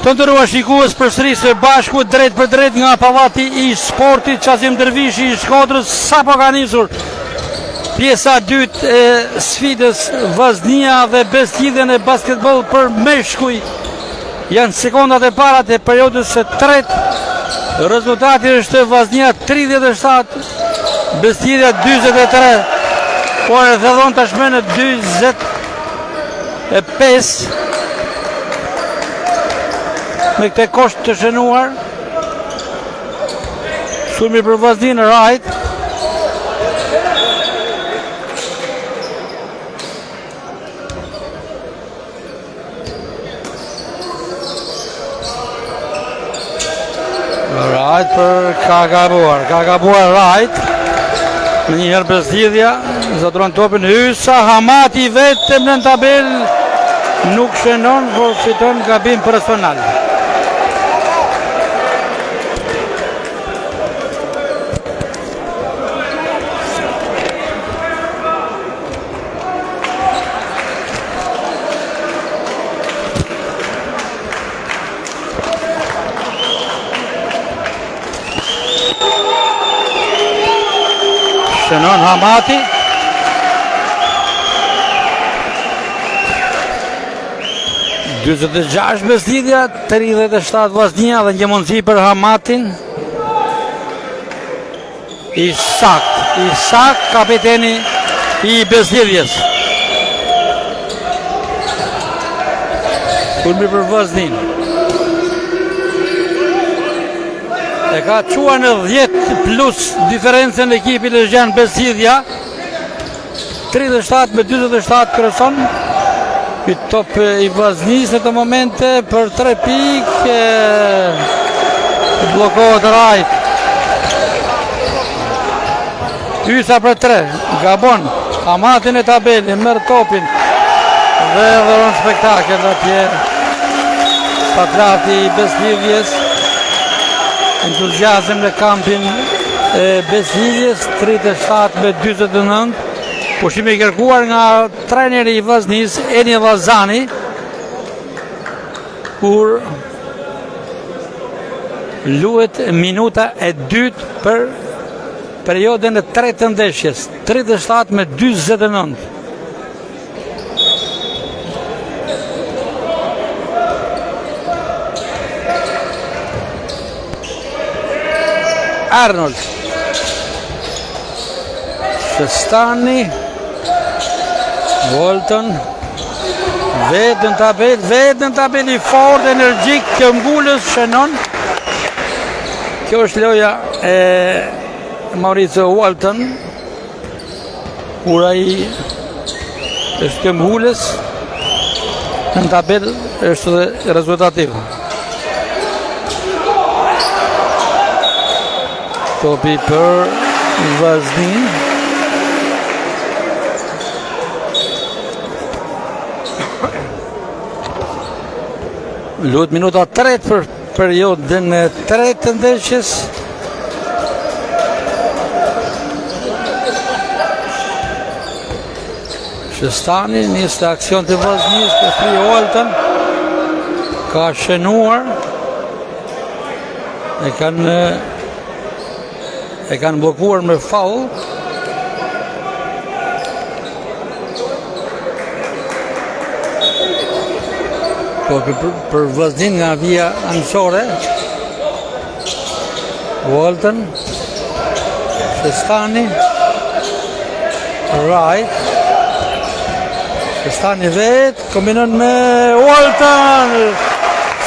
Të ndërruar shikues, përsëri së bashku drejt për drejt nga pallati i sportit Qazim Dervishi i Shkodrës, sapo ka nisur pjesa e dytë e sfidës Vllaznia dhe Beslidhjen e basketboll për meshkuj. Janë sekondat e para të periudhës së tretë. Rezultati është Vllaznia 37, Beslidhja 43. Por e dhëdhon tashmë në 25 me këte kosht të shënuar. Sulmi për Vllaznin, Wright. Wright për ka gabuar Wright. Në njëherë Beslidhja zotron topin, Hysa Hamati vetëm në tabel nuk shënon, por fiton gabim personal. Shënon Hamati. (46) Beslidhja, 37 Vllaznia dhe një mundësi për Hamatin. Isak, kapiteni i Beslidhjes. Sulmi për Vllaznin. E ka qua në 10 plus diferencën ekipi Lezhjan Beslidhja. 37 me 47 kreson. Ky top i Vllaznis në të momente për 3 pikë. Blokohet Wright. Hysa për 3. Gabon. Hamatin e tabeli, merr topin dhe dhuron spektakël atje. Patrati i Beslidhjes. Entuziazm në kampin e Beslidhjes, 37 me 49. Pushimi i kërkuar nga trajneri i Vllaznis, Eni Vllazani, kur luhet minuta e dytë për periodën e tretë të ndeshjes, 37 me 49. Arnold, Shestani, Walton, vetë në tabel i fort, energjik, këmbgullës, shënon. Kjo është loja e Mauricio Walton, kur ai është këmbgullës, në tabel është dhe rezultativ. Topi për Vllaznin. Luhet minuta 3 për periodën e tretë të ndeshjes. Shestani niste aksion të Vllaznis, për Walton ka shënuar. E kanë blokuar me faul. Për Vllaznin nga vija anësore. Walton, Shestani, Wright. Shestani vetë, kombinon me Walton.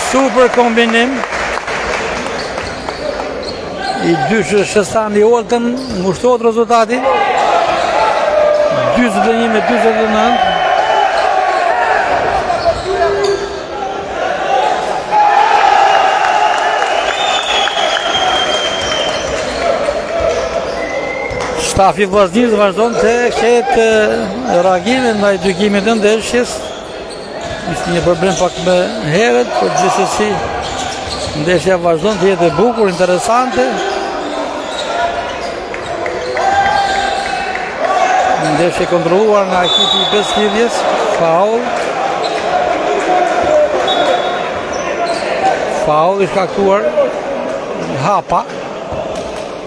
Super kombinim. I dyshë Shestani Walton, ngushtohet rezultati 41 me 49. Shtafi Vllaznis vazhdon të ketë reagimin ndaj gjykimit të ndeshjes. Ishte një problem pak më herët, por gjithsesi ndeshja vazhdon të jetë e bukur, interesante. Ndeshje kontrolluar nga ekipi i Beslidhjes, faul. Faul i shkaktuar hapa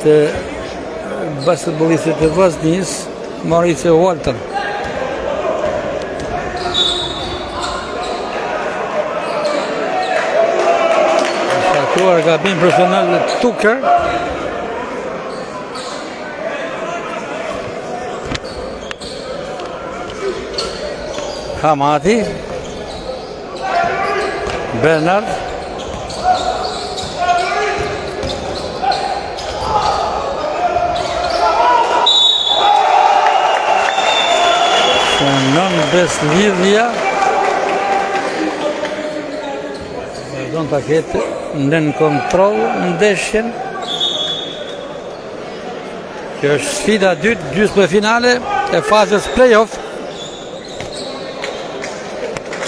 të basketbollistit të Vozhnis, Mauricio Walton. Shkaktuar gabim personal Tucker. Hamati, Bernard, non Beslidhja, vazhdon ta ketë nën kontroll ndeshjen. Kjo është sfida e dytë, gjysmë finale e fazës play-off.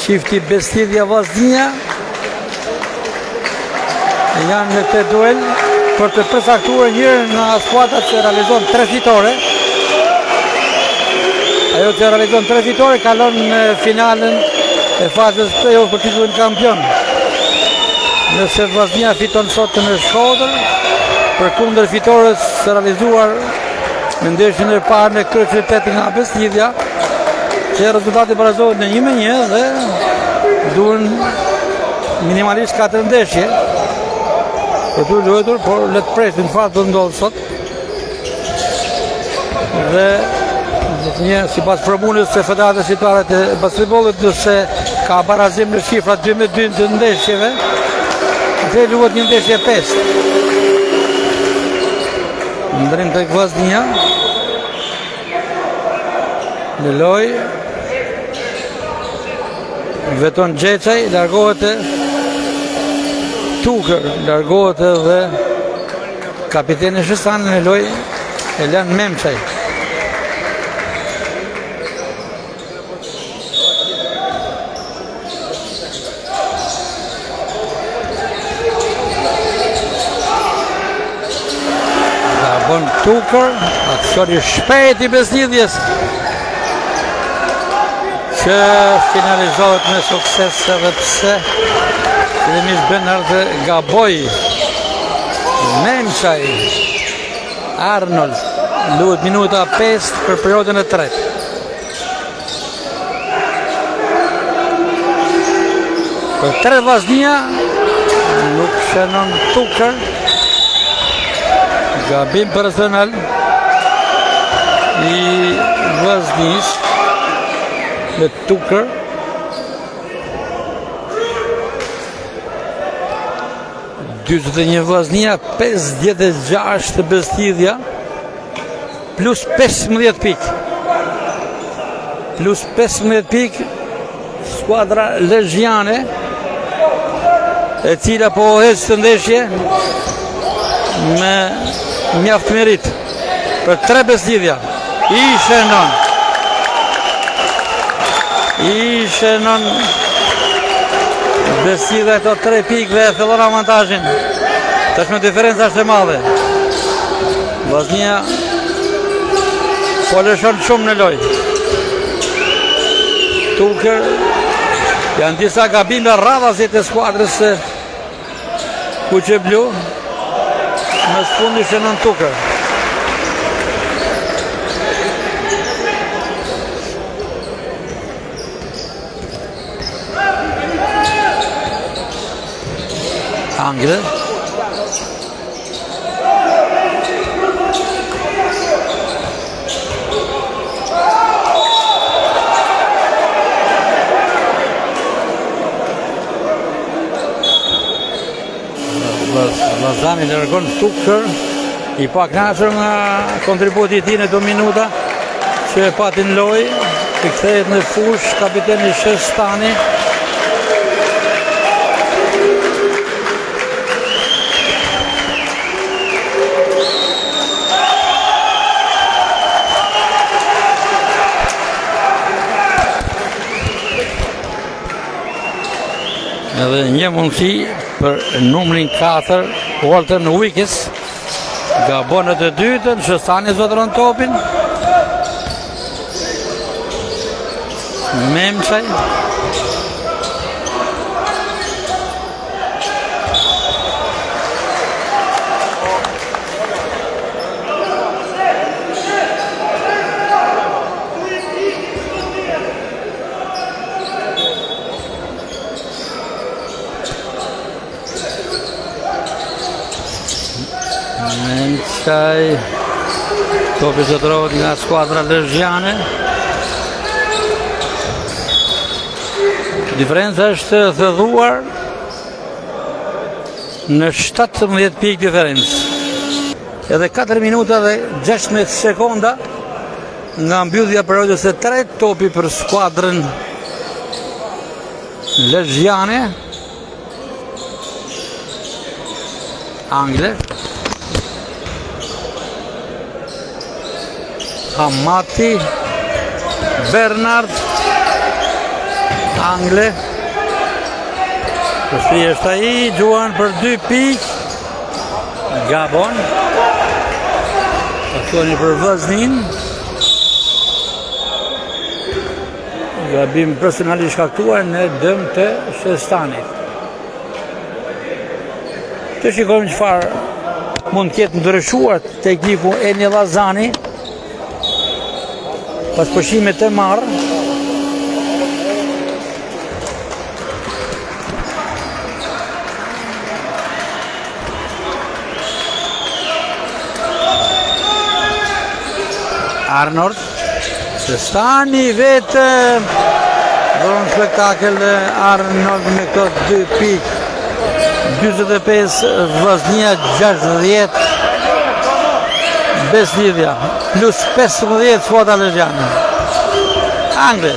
Çifti Beslidhja Vozhnia janë në këtë duel për të përcaktuar njërën nga skuadrat që realizon 3 fitore. Ajo që realizon 3 fitore kalon në finalen e fazës play-off për titullin kampion. Nëse Vozhnia fiton sot në Shkodër, përkundër fitores së realizuar në ndeshjen e parë në kryeqytetin nga Beslidhja, që rezultati barazohet në 1-1 dhe duhen minimalisht 4 ndeshje për të luajtur, por le të presim çfarë do ndodh sot. Dhe një sipas formunës së Federatës Shqiptare të Basketbollit, nëse ka barazim në shifra 2-2 të ndeshjeve, atëherë luhet një ndeshje 5. Ndrim tek Vozhnia. Në lojë veton Gjecaj, largohet Tucker, largohet edhe kapiteni Shësan në lojë Elan Memçaj. Bon Tucker, aksioni shpejt i Beslidhjes, që finalizohet me sukses edhe pse fillimisht Bernard gaboi. Memçaj, Arnold, luhet minuta 5 për periudhën e tretë. Për 3 Vozhnia, nuk shënon Tucker, gabim personal i Vozhnis me Tucker. Vozhnia, 56 të Beslidhja, plus 15 pikë. Plus 15 pikë skuadra Lezhjane, e cila po ecë të ndeshje me mjaft merit për 3 Beslidhja. I shënon Beslidhja këto 3 pikë dhe fillon avantazhin. Tashmë diferenca është e madhe. Vozhnia po lëshon shumë në lojë. Tucker, janë disa gabime radhazi të skuadrës së Kuqe Blu. Në fundi shënon Tucker. Angre. Lazani largon Tucker, i pakënaqur nga kontributi i tij në 2 minuta që e pati në lojë, i kthehet në fushë kapiteni Shestani. Edhe një mundësi për numrin 4, Walton Wickes, gabon në të dytën, Shëstani zotëron topin. Memçaj. Gjecaj. Topi zotërohet nga skuadra lezhjane. Diferenca është thëdhuar në 17 pikë diferencë. Edhe 4 minuta dhe 16 sekonda nga mbyllja periudhës së tretë, topi për skuadrën lezhjane. Angle. Hamati. Bernard. Angle. Përshti është ai, gjuan për 2 pikë. Gabon. Aktoni për Vllaznin. Gabim personalisht shkaktuar në dëm të Shestanit. Të shikojmë çfarë mund të ketë ndryshuar tekniku Eni Llazani pas pushimet të marrë. Arnold Shestani vetë dhëron spektakel Arnold me këto 2 pikë. 45 Vllaznia 60 Beslidhja plus 15 skuadra lezhjane. Angle.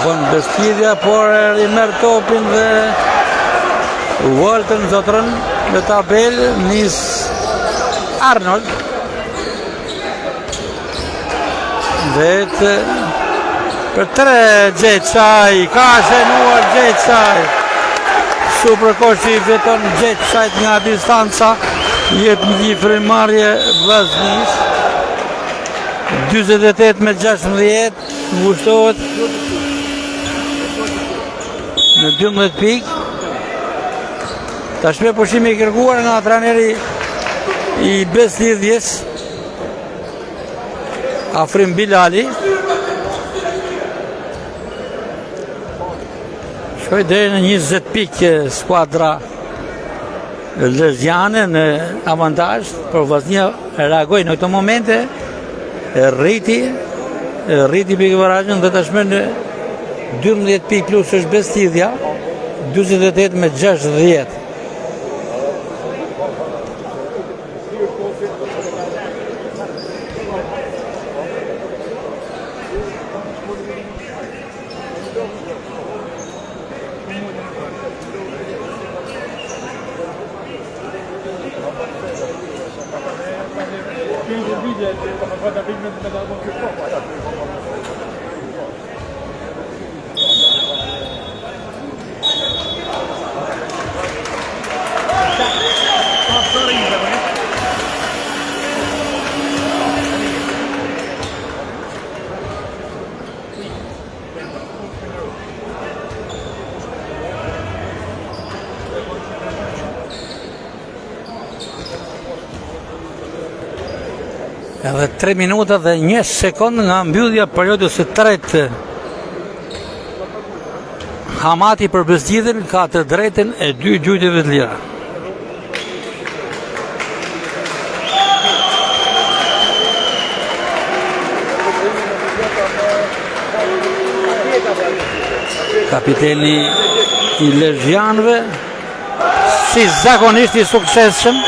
Bon Beslidhja, por i merr topin dhe Walton zotrën në tabel, nis Arnold. Vetë për 3 Gjecaj, ka shenuar Gjecaj. Superkoshi veton Gjecajt nga distanca, jep një frimarje Vllaznis. 48 me 16, ngushtohet në 12 pikë. Tashme pushimi i kërkuar nga trajneri i Beslidhjes, Afrim Bilali. Shkoj deri në 20 pikë skuadra lezhjane në avantazh, por Vllaznia reagoi në këto momente, rriti pikëvarazhin dhe tashme në 12 pikë plus është Beslidhja, 48 me 60. Edhe 3 minuta dhe 1 sekond nga mbyllja periudhës së tretë. Hamati për Beslidhjen ka të drejtën e 2 gjujtjeve të lira. Kapiteni i lezhjanëve, si zakonisht i suksesshëm,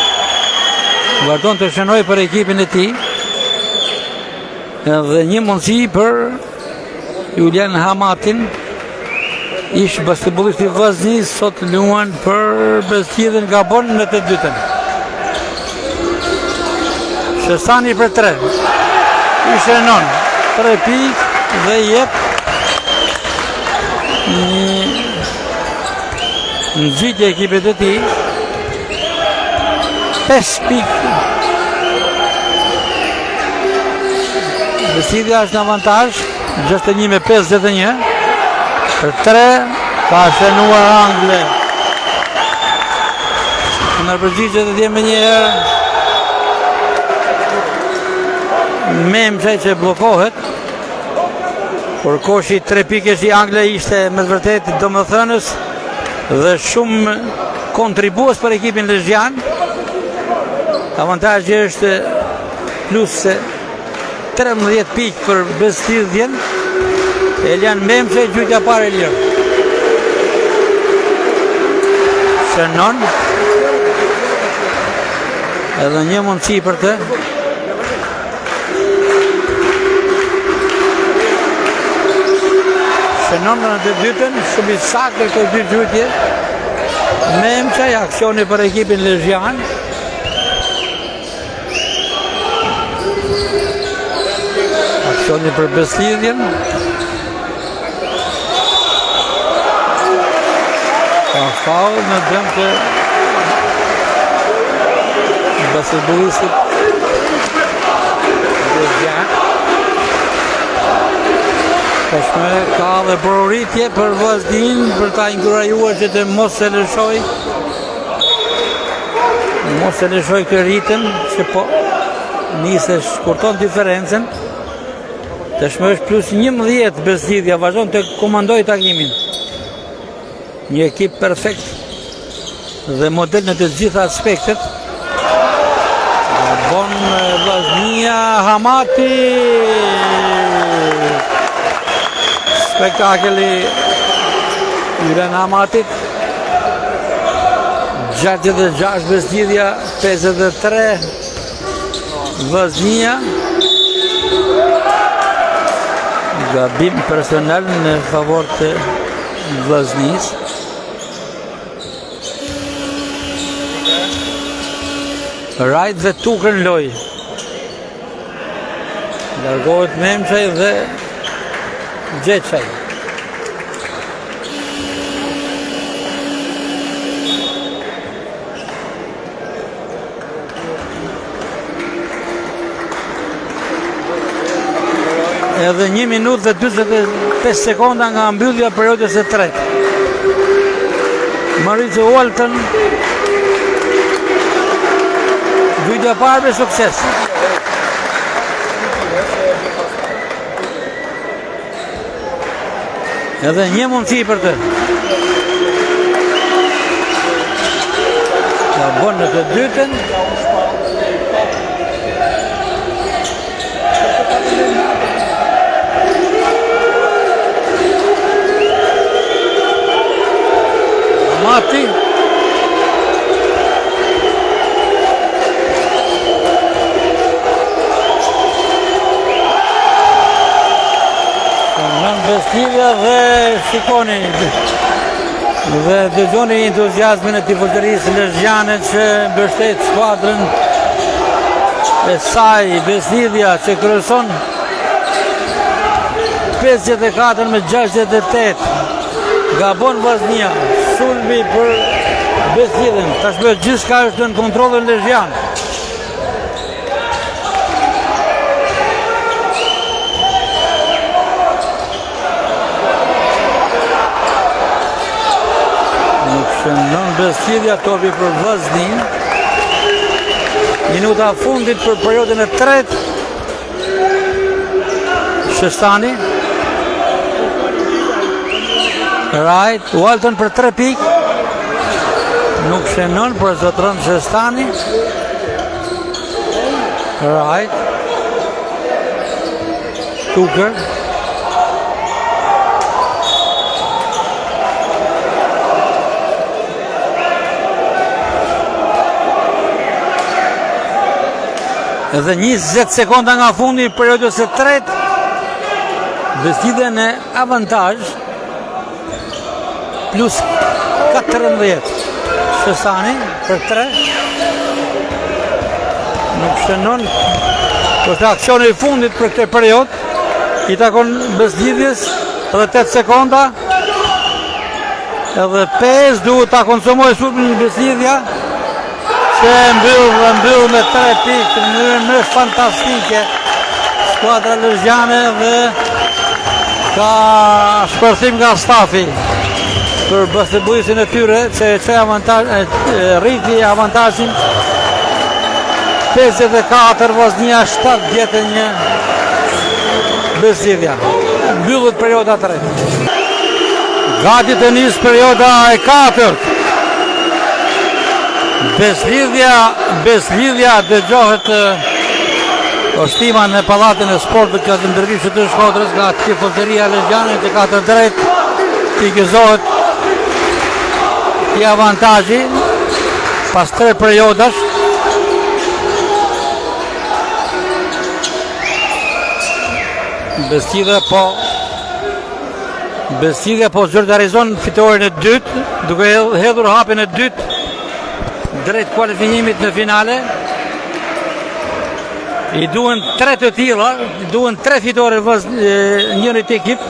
vazhdon të shënoj për ekipin e tij. Dhe një mundësi për Julian Hamatin, ish basketbollisti i Vllaznis, sot luan për Beslidhjen Gabon në të dytën. Shestani për 3. I shënon 3 pikë dhe jep një nxitje ekipit të tij. 5 pikë. Beslidhja është në avantazh, 61 me 51. Për 3 ka shënuar Angle. Në përgjigje të djemë një herë Mem që blokohet. Por koshi 3 pikësh i Angle ishte me të vërtetë domethënës dhe shumë kontribues për ekipin Lezhjan. Avantazhi është plus 13 pikë për Beslidhjen. Elian Memçe, gjyqja parë e lirë. Shënon. Edhe një mundësi për të. Shënon në të dytën, shumë i saktë këto dy gjyqje. Memçe, aksioni për ekipin Lezhjan. Aksioni për Beslidhjen. Ka faul në dëm të basketbollistit Lezhjan. Tashmë ka dhe përritje për Vllaznin për ta inkurajuar që të mos e lëshoj këtë ritëm që po nisë shkurton diferencën. Tashmë është plus 11 Beslidhja, vazhdon të komandoj takimin. Një ekip perfekt dhe model në të gjitha aspektet. Bon Vllaznia, Hamati. Spektakli Yren Hamatit. 66 Beslidhja, 53 Vllaznia. Gabim personal në favor të Vllaznis. Rajt dhe Tukër në loj. Largohet Memçe dhe Gjeçaj. Edhe 1 minutë dhe 45 sekonda nga mbyllja periodës së tretë. Mauricio Walton. Gjyqja parë me sukses. Edhe një mundësi për të. Ja bën në të dytën. Mati. Beslidhja dhe shikoni dhe dëgjoni entuziazmin e tifozërisë lezhjane që mbështet skuadrën e saj. Beslidhja që kryeson 54-68. Gabon Vllaznia, sulmi për Beslidhjen. Tashmë gjithçka është në kontrollin lezhjan. Shënon Beslidhja, topi për Vllaznin. Minuta fundit për periodën e tretë. Shestani. Rajt, Walton për 3 pikë. Nuk shënon për zotron Shestani. Rajt. Tukër. Edhe 20 sekonda nga fundi i periodës së tretë. Beslidhja në avantazh. Plus 14. Shestani për 3. Nuk shënon. Është aksioni i fundit për këtë periudhë. I takon Beslidhjes edhe 8 sekonda. Edhe 5 duhet ta konsumojë sulmin Beslidhja. Që mbyll me 3 pikë në mënyrë më fantastike skuadra lezhjane dhe ka shpërthim nga stafi për basketbollistin e tyre që rriti avantazhin 54 Vllaznia 71 Beslidhja. Mbyllet perioda 3. Gati të nisë perioda e 4. Beslidhja dëgjohet ostima në pallatin e sportit Kazim Dervishit të Shkodrës nga tifozeria Legjane që ka të drejtë t'i gëzohet t'i avantazhi pas 3 periodash. Beslidhja po zyrtarizon fitoren e dytë, duke hedhur hapin e dytë drejt kualifikimit në finale. I duen 3 të tilla, i duen 3 fitore njërit ekip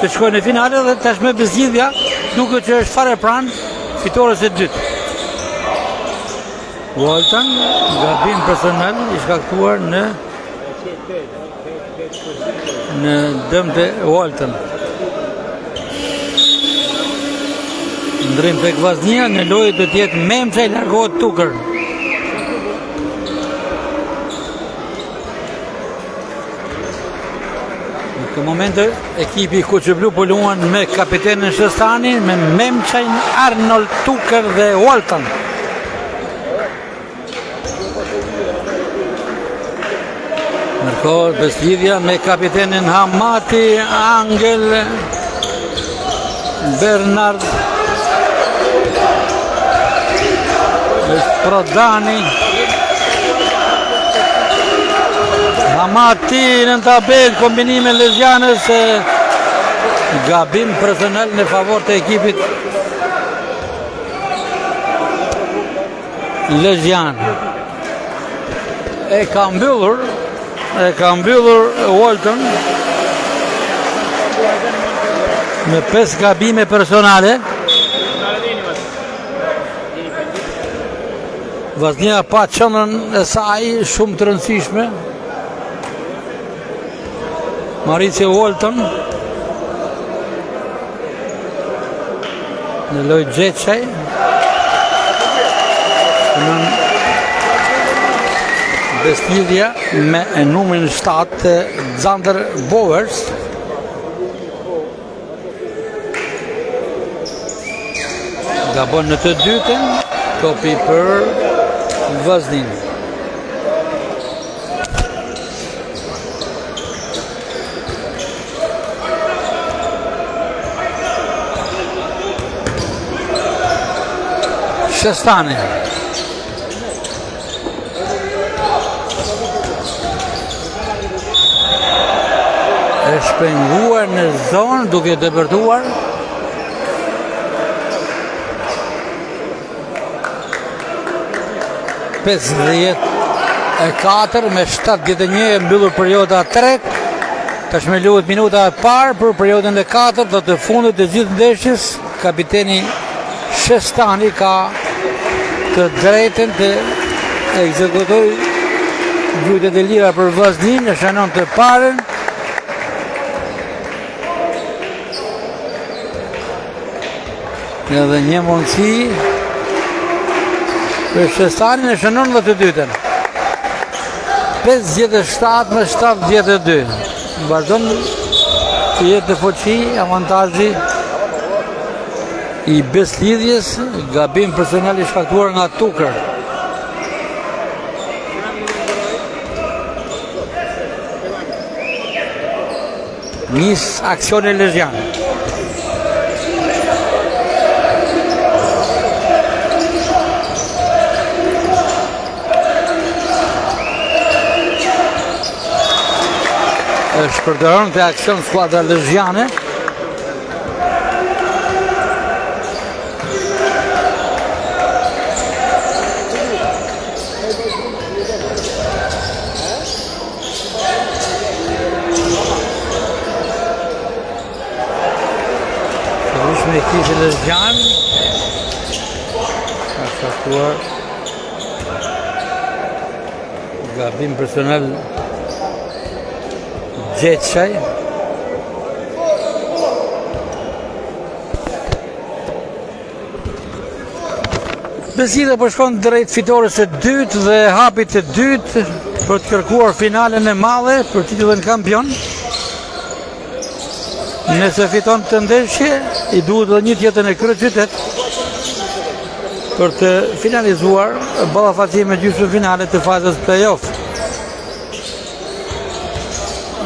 që shkojnë në finale dhe tashmë Beslidhja duke që është fare pranë fitores e dytë. Walton, gabim personal i shkaktuar në dëm të Walton. Ndrim tek Vaznia, në lojë do t'jetë Memça i largohet Tukër. Në këtë moment ekipi Kuqëblu po luan me kapitenin Shëstani, me Memçajn, Arnold, Tukër dhe Walton. Ndërkohë Beslidhja me kapitenin Hamati, Angel, Bernard, Prodani, Hamati në tabel, kombinime Lezjanës, gabim personal në favor të ekipit Lezjan. E ka mbyllur Walton me 5 gabime personale. Vaznia pa qëndrën e saj shumë të rëndësishme. Marice Walton në lojë Gjeçaj. Beslidhja me numrin 7 Xander Bowers. Gabon në të dytën, topi për Vaznin. Shëstani. E shpenguar në zonë duke depërtuar. Pesëdhjetë e 4 me 71 e mbyllur perioda 3. Tashmë luhet minuta e parë për periodën e 4 dhe të fundit të gjithë ndeshjes. Kapiteni Shëstani ka të drejtën të ekzekutojë gjujtet e lira për Vaznin, e shënon të parën. Edhe një mundësi për Shëstanin, e shënon dhe të dytën. 57 me 72. Vazhdon të jetë të fuqi, avantazhi i Beslidhjes, gabim personal i shkaktuar nga Tukër. Nis aksion e Lezjan. Shpërdoron të aksion skuadra Lezjane. Me ekipi Lezjan ka shkaktuar gabim personal Gjeçaj. Beslidhja po shkon drejt fitores së dytë dhe hapit të dytë për të kërkuar finalen e madhe për titullin kampion. Nëse fiton të ndeshje, i duhet dhe një tjetër në kryeqytet për të finalizuar ballafaqime gjysmë finale të fazës play-off.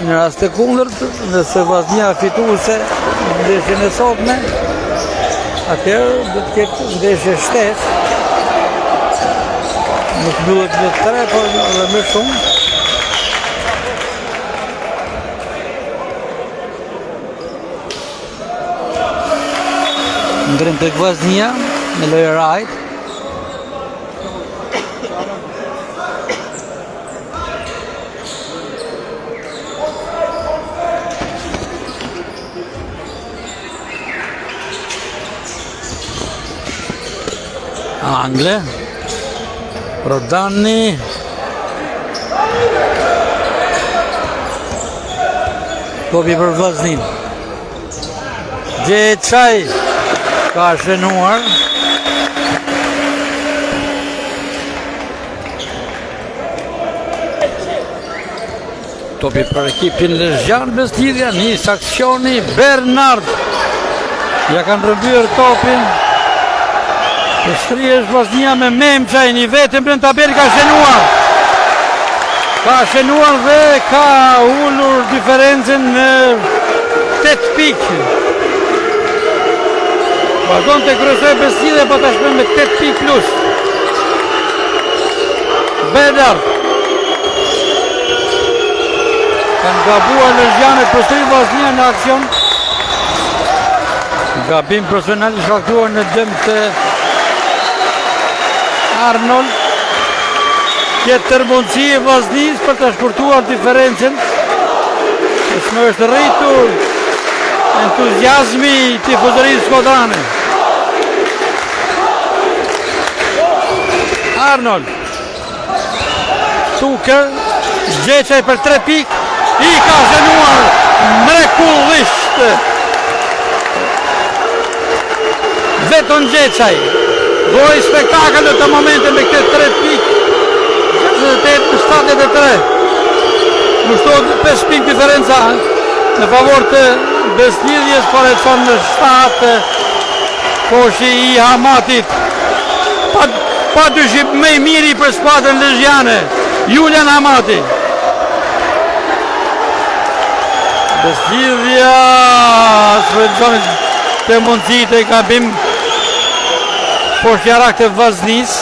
Në rast të kundërt, nëse Vllaznia fituese në ndeshjen e sotme, atëherë do të ketë ndeshje shtesë. Nuk duhet me 3, por edhe më shumë. Ndrem tek Vllaznia me lojë rajt. Angle Rodani topi për Vllaznin. Gjeçaj ka shënuar. Topi për ekipin Lezhjan Bestidhja, nis aksioni. Bernard ja kanë rëmbyer topin. Shtrihesh Vllaznia me Memçaj, një vetëm në tabel ka shënuar. Ka shënuar dhe ka ulur diferencën në 8 pikë. Vazhdon të kryesoj Bestidhja, po tashmë me 8 pikë plus. Bernard. Kanë gabuar Lezhjanët për shtri Vllaznia në aksion. Gabim personal i shkaktuar në dëm të Arnold. Tjetër mundësi e Vllaznisë për të shkurtuar diferencën. Tashmë është rritur entuziazmi i tifozërisë shkodrane. Arnold. Tuker. Gjeçaj për 3 pikë. I ka shënuar mrekullisht. Veton Gjeçaj. Boj spektakël në të momente me këtë 3 pikë. 68-73. Kushtohet 5 pikë diferenca në favor të Bestidhjes, por e çon në 7 koshi i Hamatit. Pa dyshim më i miri për skuadrën lezhjane, Julian Hamati. Bestidhja shfrytëzon të mundësitë e gabim poshtë të Vllaznisë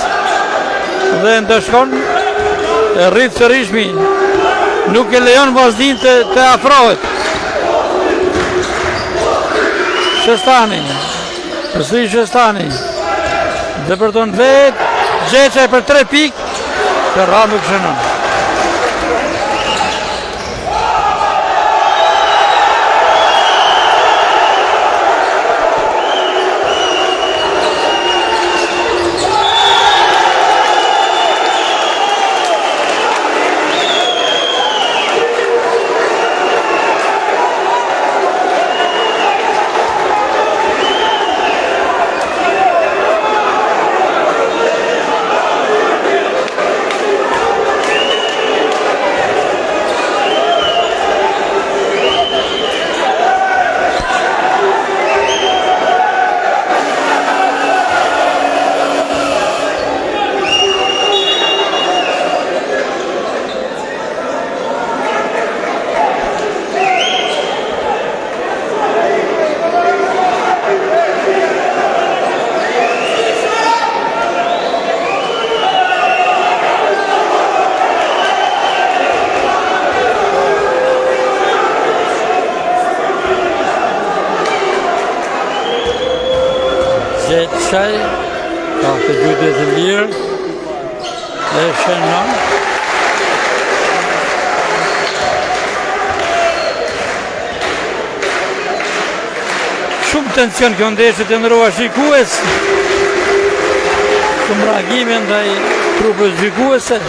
dhe ndeshkon e rrit sërishmi, nuk e lejon Vllaznin të afrohet. Shestani, përsëri Shestani, depërton vetë, Gjeçaj për 3 pikë, të rrallë nuk shënon. Gjeçaj ka të gjyde të lirë e shënon. Shumë tension kjo ndeshje të ndërua shikues. Shumë reagime ndaj trupës shikuese.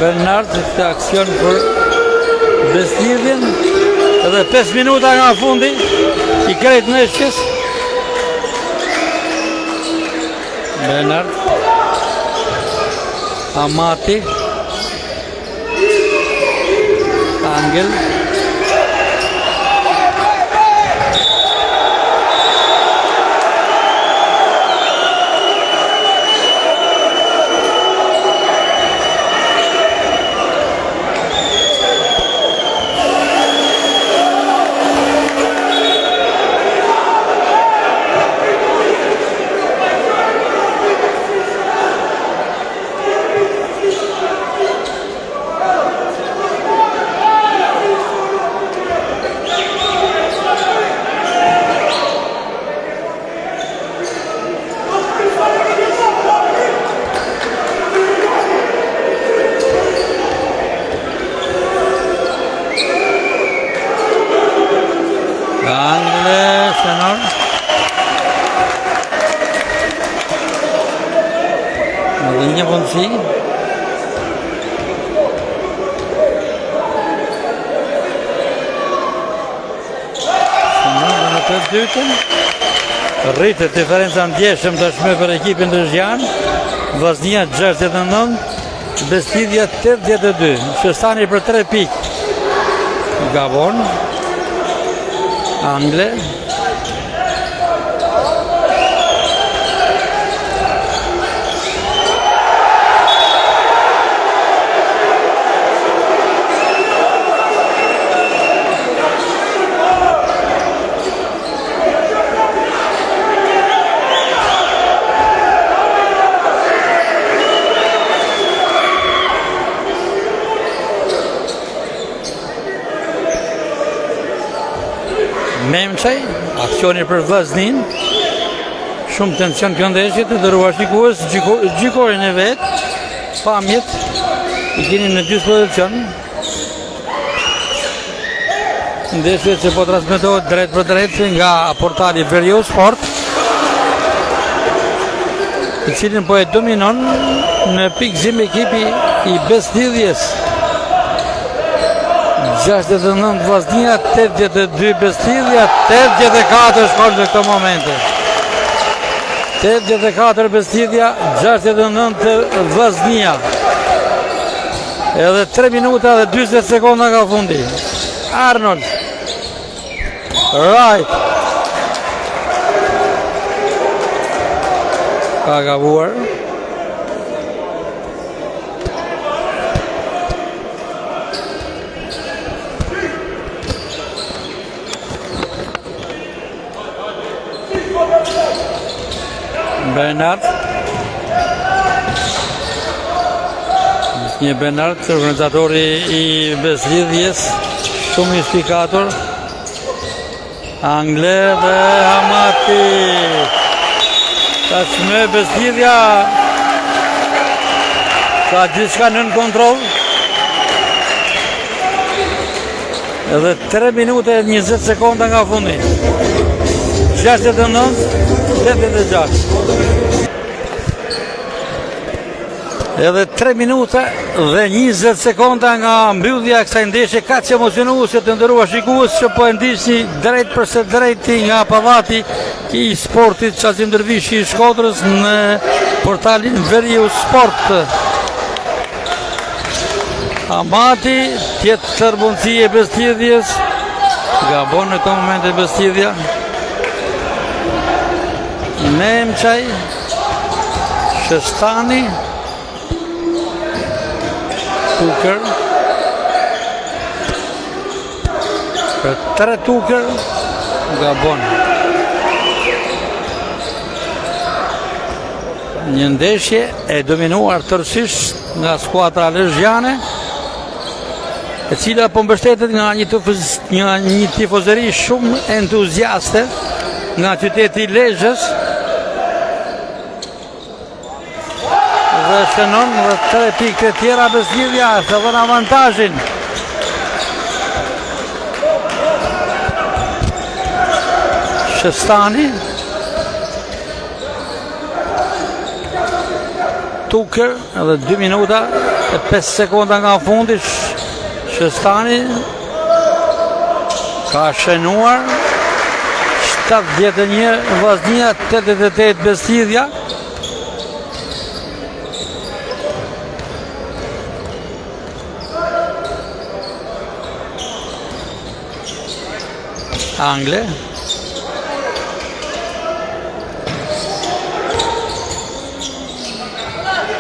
Bernard të aksion për Bestidhjen. Edhe 5 minuta nga fundi i krejt ndeshjes. Bernard Hamati ka Angel. Një mundësi. Në të dytën rritet diferenca ndjeshëm tashmë për ekipin rrezhian. Vllaznia 69, Bestidhja 82. Shëstani për 3 pikë. Gabon. Angle. Memçaj, aksioni për Vllaznin. Shumë tension këndeshje të dëruar shikues, gjykorin e vet. Pamjet i keni në dy pozicion. Ndeshje që po transmetohet drejt për drejt nga portali Veriu Sport, i cilin po e dominon në pikëzim ekipi i Bestidhjes. 69 Vllaznia, 82 Bestidhja, 84 shkon në këto momente. 84 Bestidhja, 69 Vllaznia. Edhe 3 minuta dhe 40 sekonda nga fundi. Arnold. Right. Ka gabuar. Bernard. Një Bernard, organizatori i Bestidhjes, shumë i spikator. Angle dhe Hamati. Tashmë Bestidhja ka gjithçka nën kontroll. Edhe 3 minuta e 20 sekonda nga fundi. 69, 86. Edhe 3 minuta dhe 20 sekonda nga mbyllja e kësaj ndeshje kaq emocionuese të nderuar shikues që po e ndiqni drejt përse drejti nga pallati i sportit Qazim Dervishi i Shkodrës në portalin Veriu Sport. Hamati, tjetër mundësi e Bestidhjes. Gabon në këto momente Bestidhja. Memçaj, Shëstani, Tuker, për 3 Tuker, Gabon. Një ndeshje e dominuar tërësisht nga skuadra lezhjane, e cila po mbështetet nga një tifozëri shumë entuziaste nga qyteti Lezhës. Dhe shënon dhe 3 pikë të tjera Bestidhja se dhën avantazhin. Shëstani, Tuker, edhe 2 minuta e 5 sekonda nga fundi. Shëstani ka shënuar. 71 Vllaznia, 88 Bestidhja. Angle.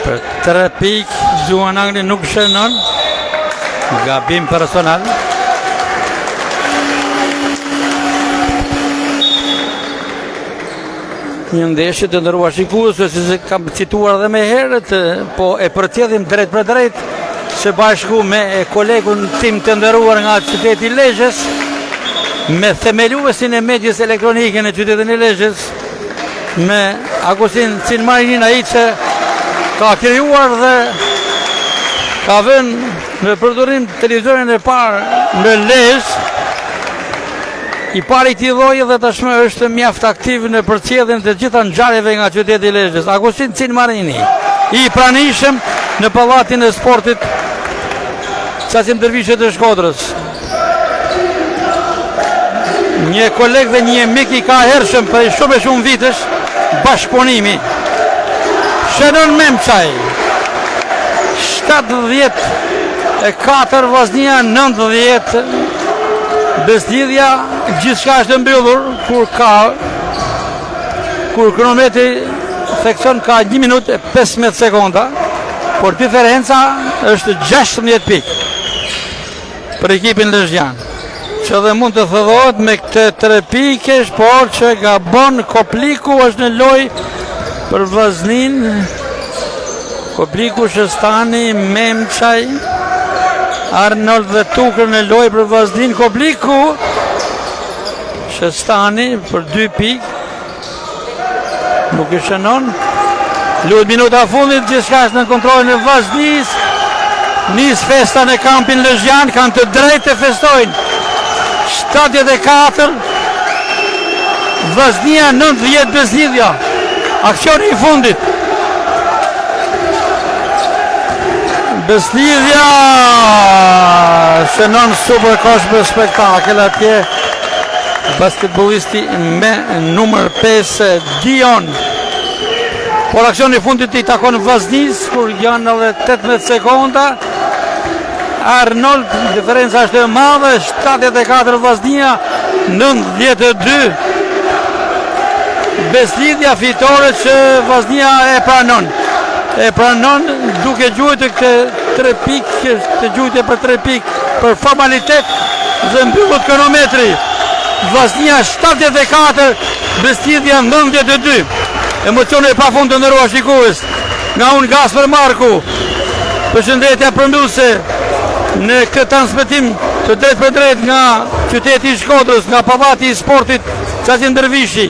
Për 3 pikë, Gjuan Angli nuk shënon. Gabim personal. Një ndeshje të ndërruar shikues, se kam cituar dhe me herët, po e përcjellim drejt për drejt, së bashku me kolegun tim të ndëruar nga qyteti Lezhës, me themeluesin e medjes elektronike në qytetin e Lezhës, me Agustin Cinmarinin, ai që ka krijuar dhe ka vënë në përdorim televizorin e parë në Lezhë. I pari këtij lloji dhe tashmë është mjaft aktiv në përcjelljen të gjitha ngjarjeve nga qyteti i Lezhës. Agustin Cinmarini, i pranishëm në pallatin e sportit Qasim Dervishi të Shkodrës. Një koleg dhe një mik i ka hershëm për shumë vitesh, bashkëpunimi. Shënon Memçaj, 74 Vllaznia 90. Beslidhja gjithçka është mbyllur kur kronometri thekson ka 1 minutë e 15 sekonda, por diferenca është 16 pikë për ekipin lezhjan, që dhe mund të thëdhohet me këtë 3 pikesh, por që gabon Kopliku është në lojë për Vllaznin. Kopliku, Shëstani, Memçaj, Arnold dhe Tukër në lojë për Vllaznin. Kopliku, Shëstani për 2 pikë, nuk i shënon. Luhet minuta fundit, gjithçka është në kontrollin e Vllaznis. Nis festa në kampin lezhjan, kanë të drejtë të festojnë. 74 Vllaznia 90 Beslidhja. Aksioni i fundit. Beslidhja shënon super kosh për spektakel atje. Basketbollisti me numër 5 Dion. Por aksioni i fundit i takon Vllaznis kur janë edhe 18 sekonda. Arnold, diferenca është e madhe, 74 Vllaznia 92. Beslidhja fitore që Vllaznia e pranon. E pranon duke gjuajtur këtë 3 pikë, të gjujtë për 3 pikë për formalitet dhe mbyllet kronometri. Vllaznia 74, Beslidhja 92. Emocione e pafund të ndëruar shikues. Nga unë Gasper Marku. Përshëndetja përmbyllëse në këtë transmetim të drejt për drejt nga qyteti i Shkodrës, nga pallati i sportit Qasim Dervishi.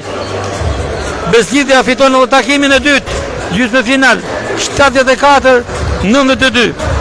Beslidhja fiton edhe takimin e dytë, gjysmë final, 74-92.